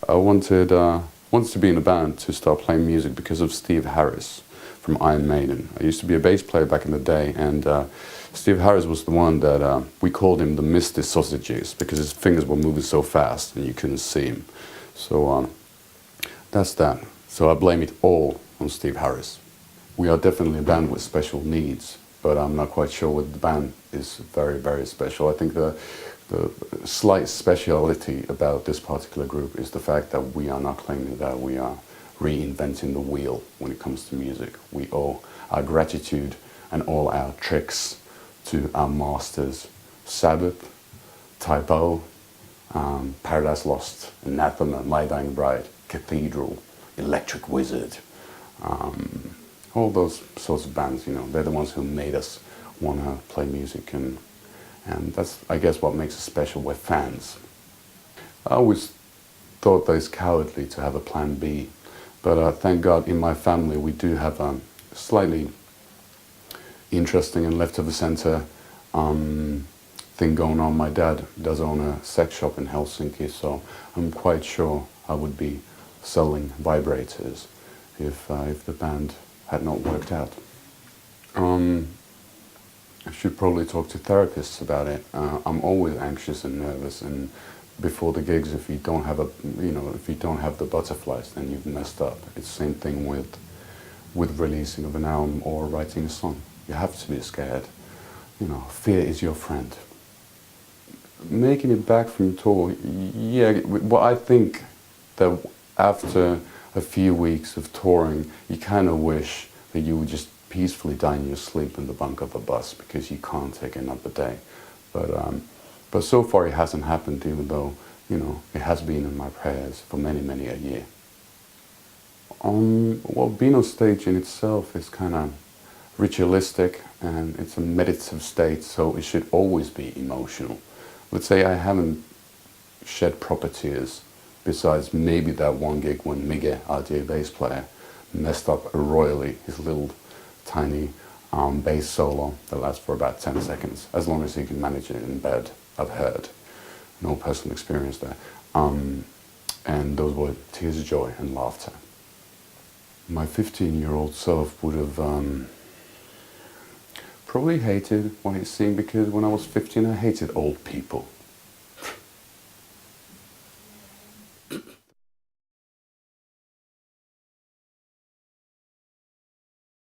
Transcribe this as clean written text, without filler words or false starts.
I wanted to be in a band to start playing music because of Steve Harris from Iron Maiden. I used to be a bass player back in the day, and Steve Harris was the one that we called him the Mr. Sausages because his fingers were moving so fast and you couldn't see him. So that's that. So I blame it all on Steve Harris. We are definitely a band with special needs, but I'm not quite sure what the band is very, very special. I think the slight speciality about this particular group is the fact that we are not claiming that we are reinventing the wheel when it comes to music. We owe our gratitude and all our tricks to our masters: Sabbath, Typo, Paradise Lost, Anathema, My Dying Bride, Cathedral, Electric Wizard, all those sorts of bands. You know, they're the ones who made us want to play music, and that's, I guess, what makes us special. We're fans. I always thought that it's cowardly to have a plan B, but thank God in my family we do have a slightly interesting and left of the center thing going on. My dad does own a sex shop in Helsinki, so I'm quite sure I would be selling vibrators if the band had not worked out. I should probably talk to therapists about it. I'm always anxious and nervous, and before the gigs, if you don't have if you don't have the butterflies, then you've messed up. It's the same thing with releasing of an album or writing a song. You have to be scared. You know, fear is your friend. Making it back from tour, yeah. Well, I think that after a few weeks of touring, you kind of wish that you would just peacefully die in your sleep in the bunk of a bus because you can't take another day. But so far it hasn't happened, even though, you know, it has been in my prayers for many, many a year. Well, being on stage in itself is kind of ritualistic, and it's a meditative state, so it should always be emotional. Let's say I haven't shed proper tears, besides maybe that one gig when Miguel, our dear bass player, messed up royally his little tiny bass solo that lasts for about 10 seconds, as long as he can manage it in bed. I've heard. No personal experience there. And those were tears of joy and laughter. My 15-year-old self would have probably hated what he's seeing, because when I was 15 I hated old people.